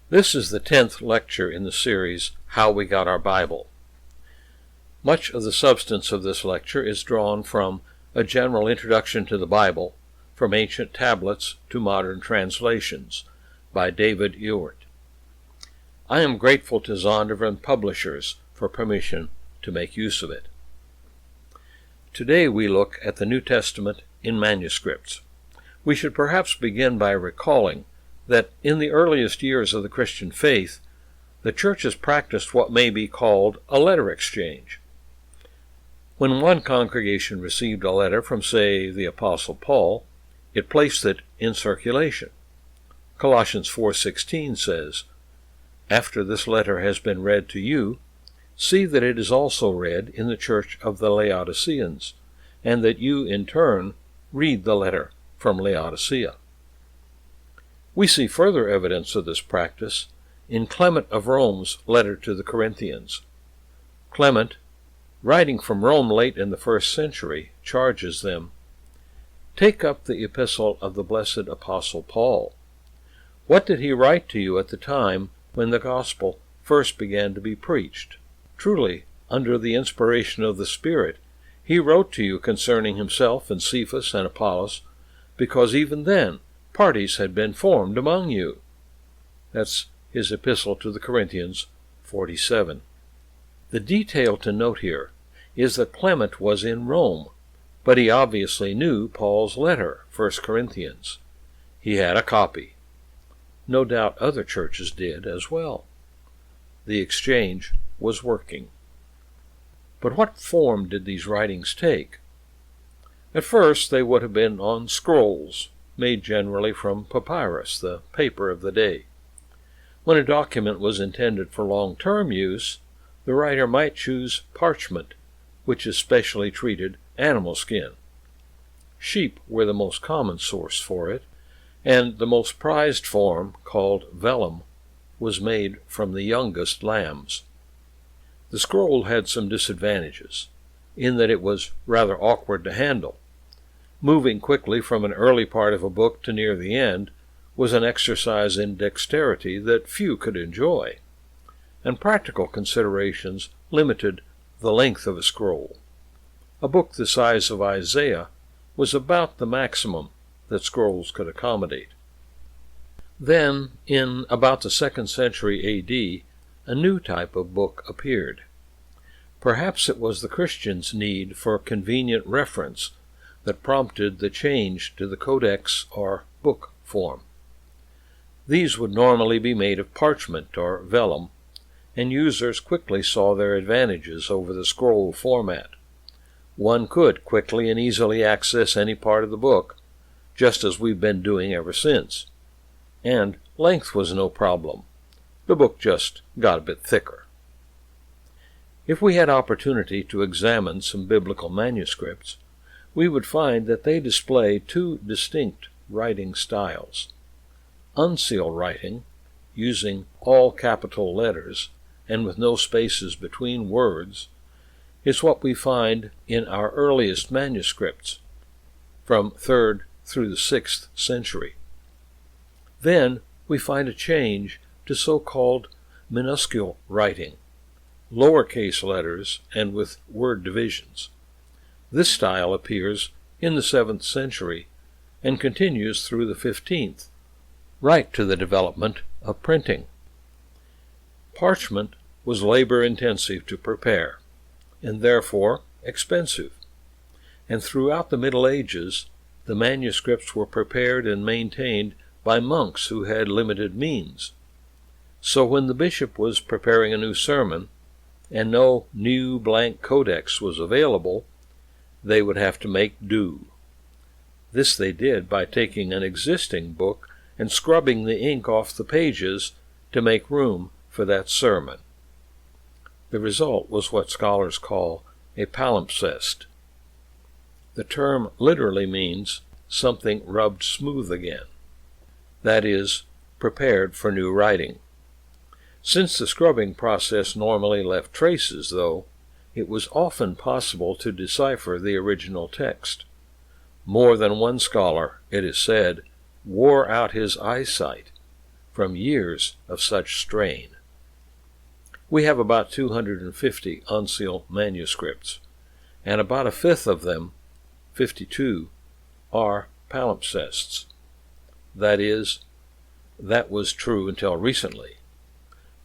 This is the 10th lecture in the series, How We Got Our Bible. Much of the substance of this lecture is drawn from A General Introduction to the Bible, From Ancient Tablets to Modern Translations, by David Ewart. I am grateful to Zondervan Publishers for permission to make use of it. Today we look at the New Testament in manuscripts. We should perhaps begin by recalling that in the earliest years of the Christian faith, the churches practiced what may be called a letter exchange. When one congregation received a letter from, say, the Apostle Paul, it placed it in circulation. Colossians 4:16 says, "After this letter has been read to you, see that it is also read in the church of the Laodiceans, and that you, in turn, read the letter from Laodicea." We see further evidence of this practice in Clement of Rome's letter to the Corinthians. Clement, writing from Rome late in the 1st century, charges them, "Take up the epistle of the blessed Apostle Paul. What did he write to you at the time when the gospel first began to be preached? Truly, under the inspiration of the Spirit, he wrote to you concerning himself and Cephas and Apollos, because even then parties had been formed among you." That's his epistle to the Corinthians 47. The detail to note here is that Clement was in Rome, but he obviously knew Paul's letter, 1 Corinthians. He had a copy. No doubt other churches did as well. The exchange was working. But what form did these writings take? At first they would have been on scrolls, made generally from papyrus, the paper of the day. When a document was intended for long-term use, the writer might choose parchment, which is specially treated animal skin. Sheep were the most common source for it, and the most prized form, called vellum, was made from the youngest lambs. The scroll had some disadvantages, in that it was rather awkward to handle. Moving quickly from an early part of a book to near the end was an exercise in dexterity that few could enjoy, and practical considerations limited the length of a scroll. A book the size of Isaiah was about the maximum that scrolls could accommodate. Then, in about the 2nd century A.D., a new type of book appeared. Perhaps it was the Christians' need for convenient reference that prompted the change to the codex or book form. These would normally be made of parchment or vellum, and users quickly saw their advantages over the scroll format. One could quickly and easily access any part of the book, just as we've been doing ever since. And length was no problem. The book just got a bit thicker. If we had opportunity to examine some biblical manuscripts, we would find that they display two distinct writing styles. Uncial writing, using all capital letters and with no spaces between words, is what we find in our earliest manuscripts, from 3rd through the 6th century. Then we find a change to so-called minuscule writing, lowercase letters and with word divisions. This style appears in the 7th century and continues through the 15th, right to the development of printing. Parchment was labor-intensive to prepare, and therefore expensive, and throughout the Middle Ages the manuscripts were prepared and maintained by monks who had limited means. So when the bishop was preparing a new sermon, and no new blank codex was available, they would have to make do. This they did by taking an existing book and scrubbing the ink off the pages to make room for that sermon. The result was what scholars call a palimpsest. The term literally means something rubbed smooth again, that is, prepared for new writing. Since the scrubbing process normally left traces, though, it was often possible to decipher the original text. More than one scholar, it is said, wore out his eyesight from years of such strain. We have about 250 uncial manuscripts, and about a fifth of them, 52, are palimpsests. That is, that was true until recently.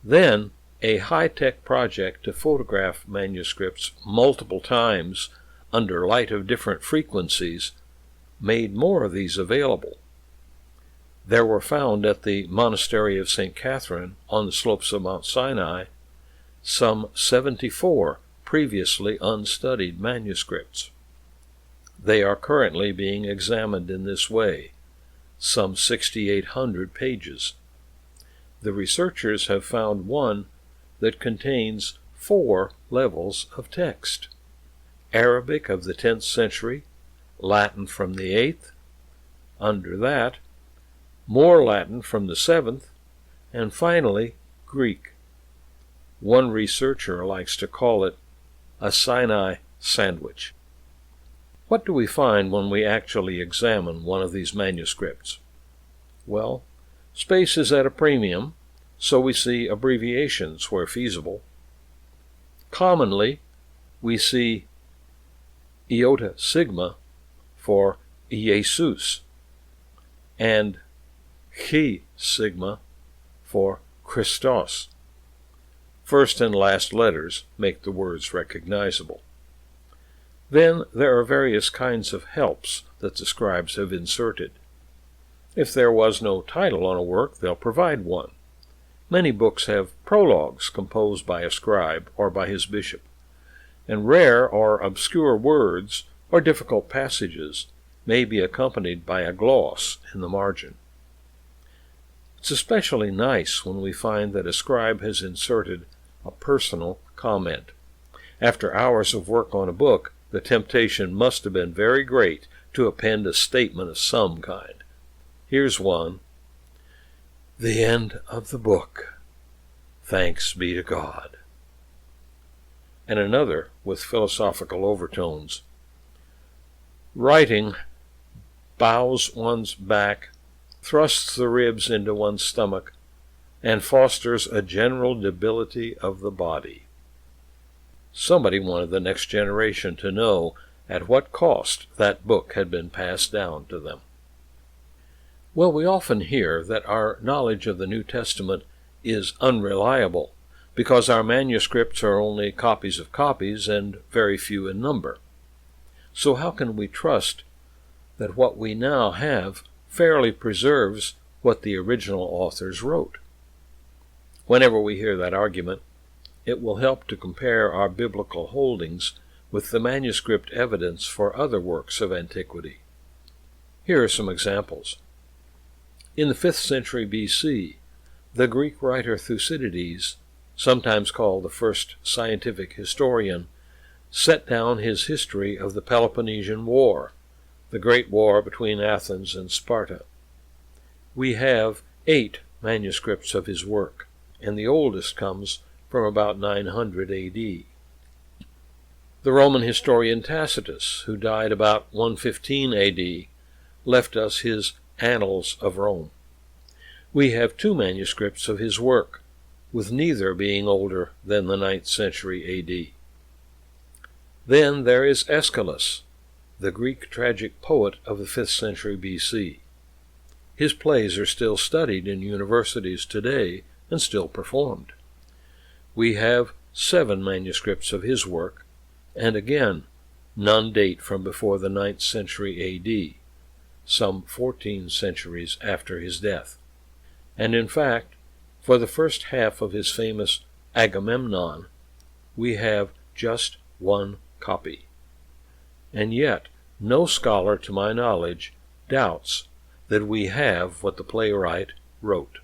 Then, a high-tech project to photograph manuscripts multiple times under light of different frequencies made more of these available. There were found at the monastery of St. Catherine on the slopes of Mount Sinai some 74 previously unstudied manuscripts. They are currently being examined in this way, some 6,800 pages. The researchers have found one that contains 4 levels of text: Arabic of the 10th century, Latin from the 8th, under that, more Latin from the 7th, and finally Greek. One researcher likes to call it a Sinai sandwich. What do we find when we actually examine one of these manuscripts? Well, space is at a premium, so we see abbreviations where feasible. Commonly, we see iota sigma for Jesus and chi sigma for Christos. First and last letters make the words recognizable. Then there are various kinds of helps that the scribes have inserted. If there was no title on a work, they'll provide one. Many books have prologues composed by a scribe or by his bishop, and rare or obscure words or difficult passages may be accompanied by a gloss in the margin. It's especially nice when we find that a scribe has inserted a personal comment. After hours of work on a book, the temptation must have been very great to append a statement of some kind. Here's one: "The end of the book. Thanks be to God." And another with philosophical overtones: "Writing bows one's back, thrusts the ribs into one's stomach, and fosters a general debility of the body." Somebody wanted the next generation to know at what cost that book had been passed down to them. Well, we often hear that our knowledge of the New Testament is unreliable because our manuscripts are only copies of copies and very few in number. So how can we trust that what we now have fairly preserves what the original authors wrote? Whenever we hear that argument, it will help to compare our biblical holdings with the manuscript evidence for other works of antiquity. Here are some examples. In the 5th century BC, the Greek writer Thucydides, sometimes called the first scientific historian, set down his history of the Peloponnesian War, the great war between Athens and Sparta. We have 8 manuscripts of his work, and the oldest comes from about 900 A.D. The Roman historian Tacitus, who died about 115 A.D., left us his Annals of Rome. We have 2 manuscripts of his work, with neither being older than the 9th century A.D. Then there is Aeschylus, the Greek tragic poet of the 5th century B.C. His plays are still studied in universities today and still performed. We have 7 manuscripts of his work, and again, none date from before the 9th century A.D., some 14 centuries after his death. And in fact, for the first half of his famous Agamemnon, we have just 1 copy. And yet, no scholar, to my knowledge, doubts that we have what the playwright wrote.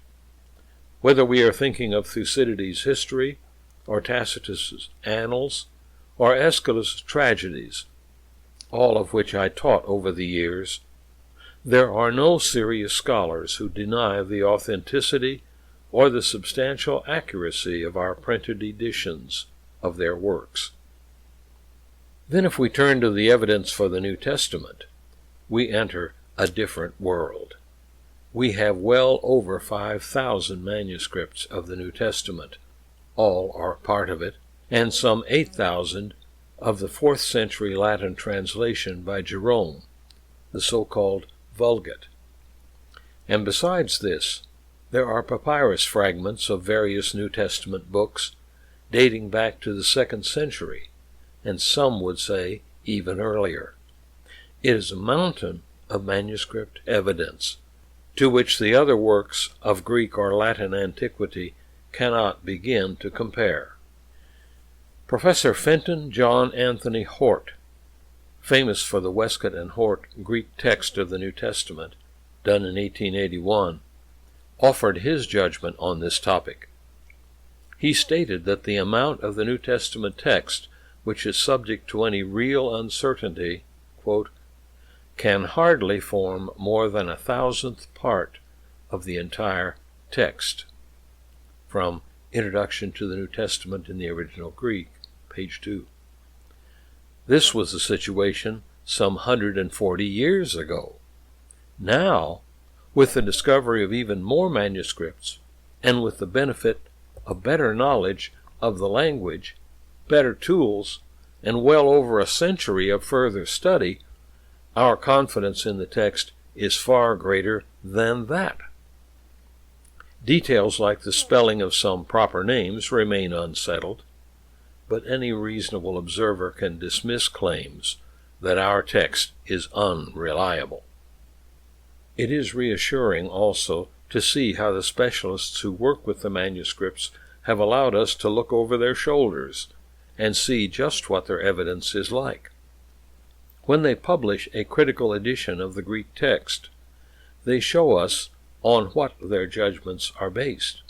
Whether we are thinking of Thucydides' history, or Tacitus's Annals, or Aeschylus' tragedies, all of which I taught over the years, there are no serious scholars who deny the authenticity or the substantial accuracy of our printed editions of their works. Then if we turn to the evidence for the New Testament, we enter a different world. we have well over 5,000 manuscripts of the New Testament. All are part of it, and some 8,000 of the 4th century Latin translation by Jerome, the so-called Vulgate. And besides this, there are papyrus fragments of various New Testament books dating back to the 2nd century, and some would say even earlier. It is a mountain of manuscript evidence, to which the other works of Greek or Latin antiquity cannot begin to compare. Professor Fenton John Anthony Hort, famous for the Westcott and Hort Greek text of the New Testament, done in 1881, offered his judgment on this topic. He stated that the amount of the New Testament text which is subject to any real uncertainty, quote, can hardly form more than 1,000th part of the entire text. From Introduction to the New Testament in the Original Greek, page 2. This was the situation some 140 years ago. Now, with the discovery of even more manuscripts, and with the benefit of better knowledge of the language, better tools, and well over a century of further study, our confidence in the text is far greater than that. Details like the spelling of some proper names remain unsettled, but any reasonable observer can dismiss claims that our text is unreliable. It is reassuring also to see how the specialists who work with the manuscripts have allowed us to look over their shoulders and see just what their evidence is like. When they publish a critical edition of the Greek text, they show us on what their judgments are based.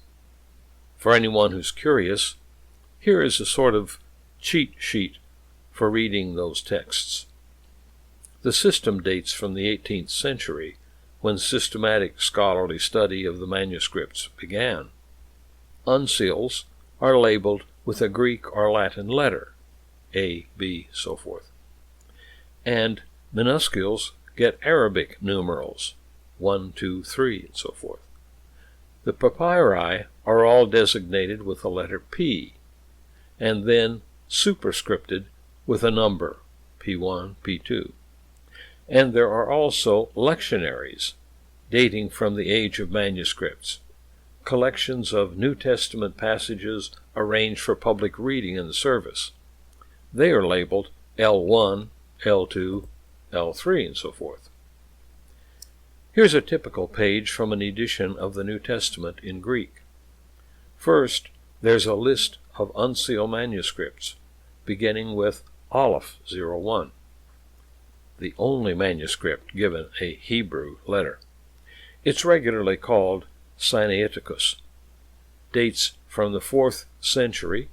For anyone who's curious, here is a sort of cheat sheet for reading those texts. The system dates from the 18th century, when systematic scholarly study of the manuscripts began. Uncials are labeled with a Greek or Latin letter, A, B, so forth. And minuscules get Arabic numerals, 1, 2, 3, and so forth. The papyri are all designated with the letter P, and then superscripted with a number, P1, P2. And there are also lectionaries, dating from the age of manuscripts, collections of New Testament passages arranged for public reading in the service. They are labeled L1, L2, L3, and so forth. Here's a typical page from an edition of the New Testament in Greek. First, there's a list of uncial manuscripts, beginning with Aleph 01, the only manuscript given a Hebrew letter. It's regularly called Sinaiticus, dates from the 4th century,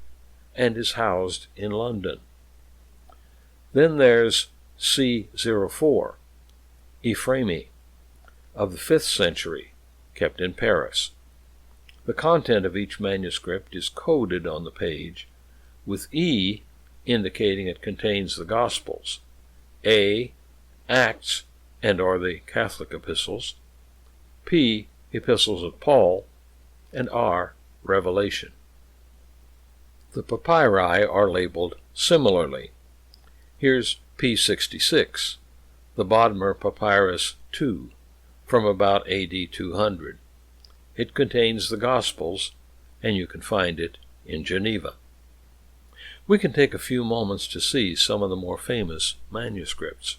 and is housed in London. Then there's C04, Ephraimi, of the 5th century, kept in Paris. The content of each manuscript is coded on the page, with E indicating it contains the Gospels, A, Acts and/or the Catholic epistles, P, epistles of Paul, and R, Revelation. The papyri are labeled similarly. Here's P66, the Bodmer Papyrus II, from about AD 200. It contains the Gospels, and you can find it in Geneva. We can take a few moments to see some of the more famous manuscripts.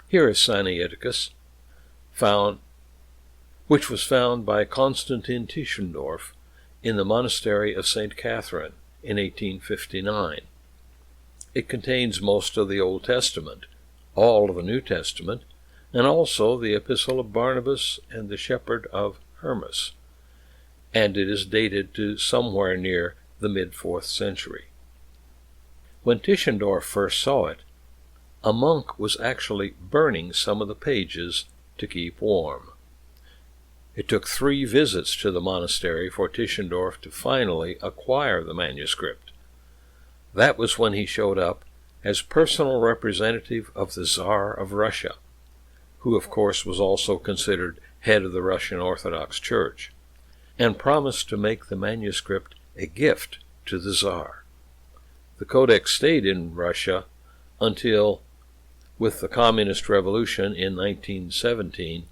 Here is Sinaiticus, which was found by Constantine Tischendorf in the monastery of St. Catherine in 1859. It contains most of the Old Testament, all of the New Testament, and also the Epistle of Barnabas and the Shepherd of Hermas, and it is dated to somewhere near the mid-4th century. When Tischendorf first saw it, a monk was actually burning some of the pages to keep warm. It took 3 visits to the monastery for Tischendorf to finally acquire the manuscript. That was when he showed up as personal representative of the Tsar of Russia, who of course was also considered head of the Russian Orthodox Church, and promised to make the manuscript a gift to the Tsar. The Codex stayed in Russia until, with the Communist Revolution in 1917,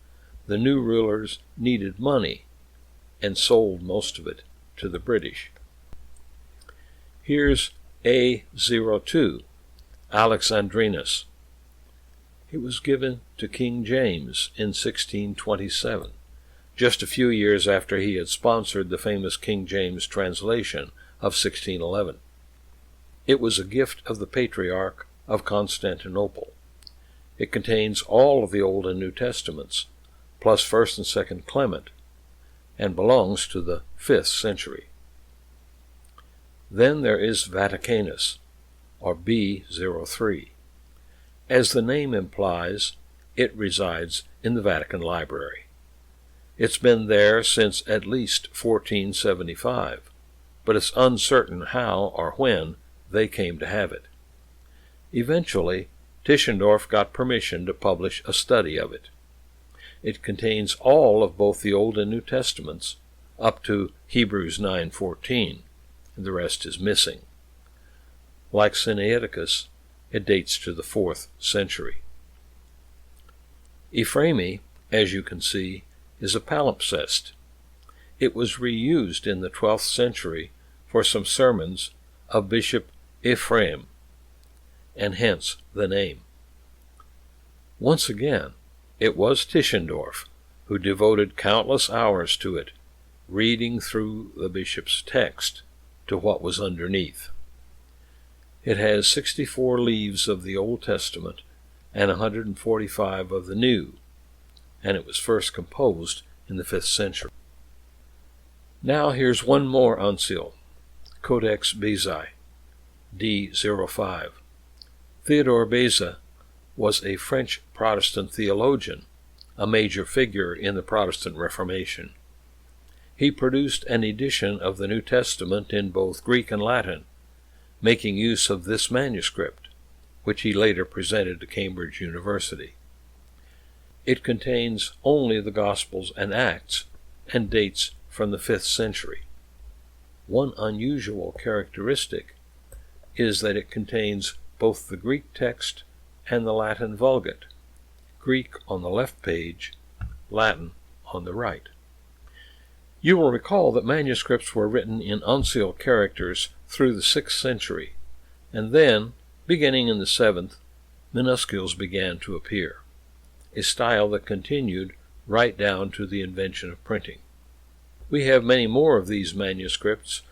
the new rulers needed money and sold most of it to the British. Here's A02, Alexandrinus. It was given to King James in 1627, just a few years after he had sponsored the famous King James translation of 1611. It was a gift of the Patriarch of Constantinople. It contains all of the Old and New Testaments, plus 1st and 2nd Clement, and belongs to the 5th century. Then there is Vaticanus, or B03. As the name implies, it resides in the Vatican Library. It's been there since at least 1475, but it's uncertain how or when they came to have it. Eventually, Tischendorf got permission to publish a study of it. It contains all of both the Old and New Testaments, up to Hebrews 9:14, and the rest is missing. Like Sinaiticus, it dates to the 4th century. Ephraemi, as you can see, is a palimpsest. It was reused in the 12th century for some sermons of Bishop Ephraim, and hence the name. Once again, it was Tischendorf who devoted countless hours to it, reading through the bishop's text to what was underneath. It has 64 leaves of the Old Testament and 145 of the New, and it was first composed in the 5th century. Now here's one more uncial, Codex Bezae, D05. Theodore Beza was a French Protestant theologian, a major figure in the Protestant Reformation. He produced an edition of the New Testament in both Greek and Latin, making use of this manuscript, which he later presented to Cambridge University. It contains only the Gospels and Acts, and dates from the 5th century. One unusual characteristic is that it contains both the Greek text and the Latin Vulgate, Greek on the left page, Latin on the right. You will recall that manuscripts were written in uncial characters through the 6th century, and then, beginning in the 7th, minuscules began to appear, a style that continued right down to the invention of printing. We have many more of these manuscripts,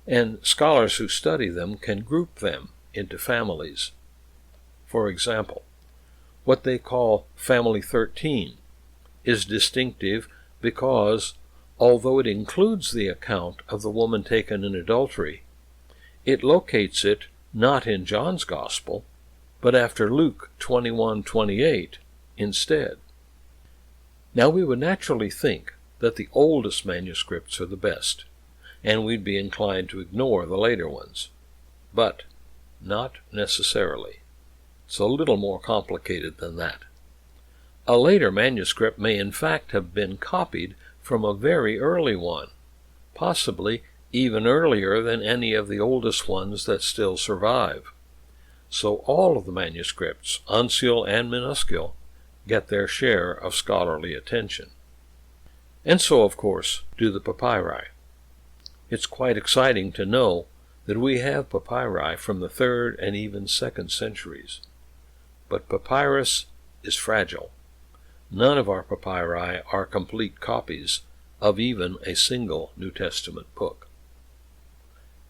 and scholars who study them can group them into families. For example, what they call Family 13 is distinctive because, although it includes the account of the woman taken in adultery, it locates it not in John's Gospel, but after Luke 21:28 instead. Now we would naturally think that the oldest manuscripts are the best, and we'd be inclined to ignore the later ones. But not necessarily. It's a little more complicated than that. A later manuscript may in fact have been copied from a very early one, possibly even earlier than any of the oldest ones that still survive. So all of the manuscripts, uncial and minuscule, get their share of scholarly attention. And so, of course, do the papyri. It's quite exciting to know that we have papyri from the 3rd and even 2nd centuries. But papyrus is fragile. None of our papyri are complete copies of even a single New Testament book.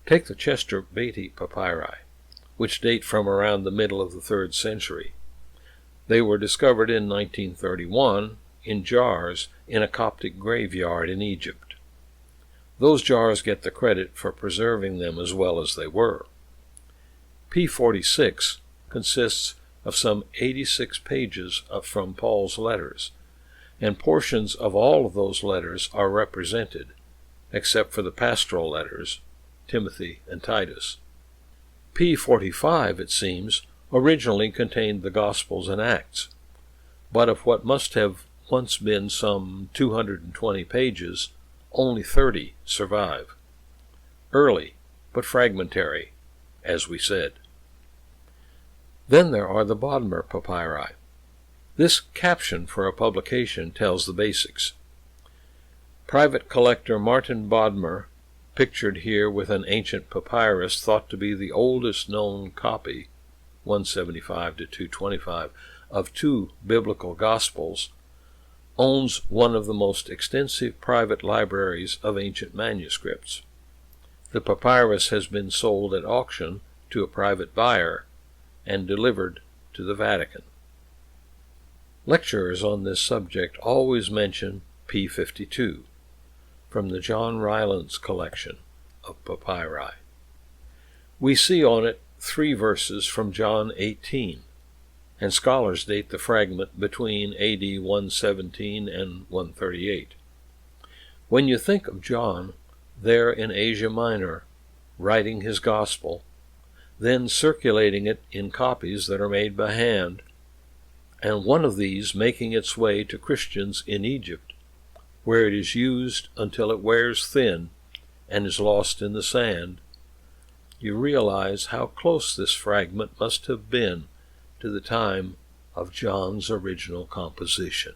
Take the Chester Beatty papyri, which date from around the middle of the 3rd century. They were discovered in 1931 in jars in a Coptic graveyard in Egypt. Those jars get the credit for preserving them as well as they were. P46 consists of some 86 pages from Paul's letters, and portions of all of those letters are represented, except for the pastoral letters, Timothy and Titus. P45, it seems, originally contained the Gospels and Acts, but of what must have once been some 220 pages, only 30 survive. Early, but fragmentary, as we said. Then there are the Bodmer papyri. This caption for a publication tells the basics. Private collector Martin Bodmer, pictured here with an ancient papyrus thought to be the oldest known copy, 175 to 225, of two biblical Gospels, owns one of the most extensive private libraries of ancient manuscripts. The papyrus has been sold at auction to a private buyer and delivered to the Vatican. Lecturers on this subject always mention P52, from the John Rylands collection of papyri. We see on it 3 verses from John 18, and scholars date the fragment between AD 117 and 138. When you think of John there in Asia Minor, writing his gospel, then circulating it in copies that are made by hand, and one of these making its way to Christians in Egypt, where it is used until it wears thin and is lost in the sand, you realize how close this fragment must have been to the time of John's original composition.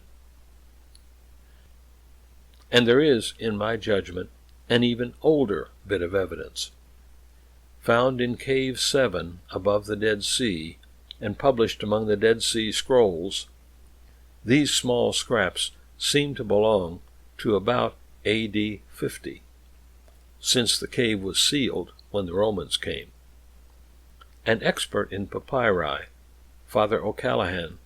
And there is, in my judgment, an even older bit of evidence. Found in Cave 7 above the Dead Sea, and published among the Dead Sea Scrolls, these small scraps seem to belong to about AD 50, since the cave was sealed when the Romans came. An expert in papyri, Father O'Callaghan,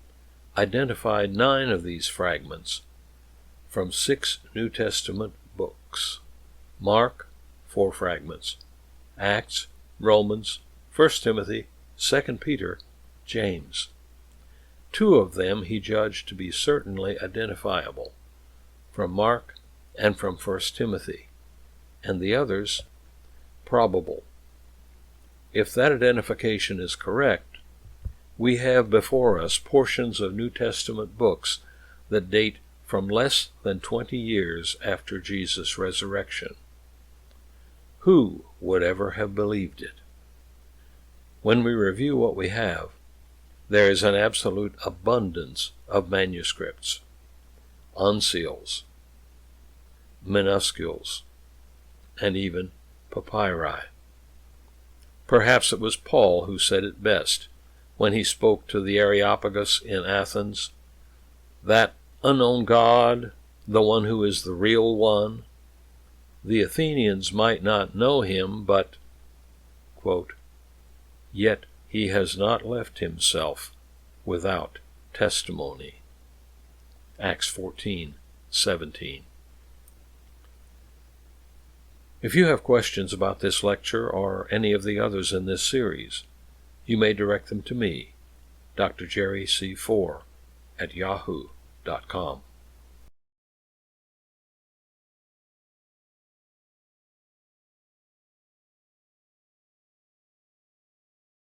identified 9 of these fragments from 6 New Testament books. Mark, 4 fragments. Acts, Romans, 1 Timothy, 2 Peter, James. 2 of them he judged to be certainly identifiable, from Mark and from 1 Timothy, and the others probable. If that identification is correct, we have before us portions of New Testament books that date from less than 20 years after Jesus' resurrection. Who would ever have believed it? When we review what we have, there is an absolute abundance of manuscripts, uncials, minuscules, and even papyri. Perhaps it was Paul who said it best when he spoke to the Areopagus in Athens, that unknown God, the one who is the real one. The Athenians might not know him, but, quote, yet he has not left himself without testimony. Acts 14:17. If you have questions about this lecture or any of the others in this series, you may direct them to me, Dr. Jerry C. Four, at yahoo.com.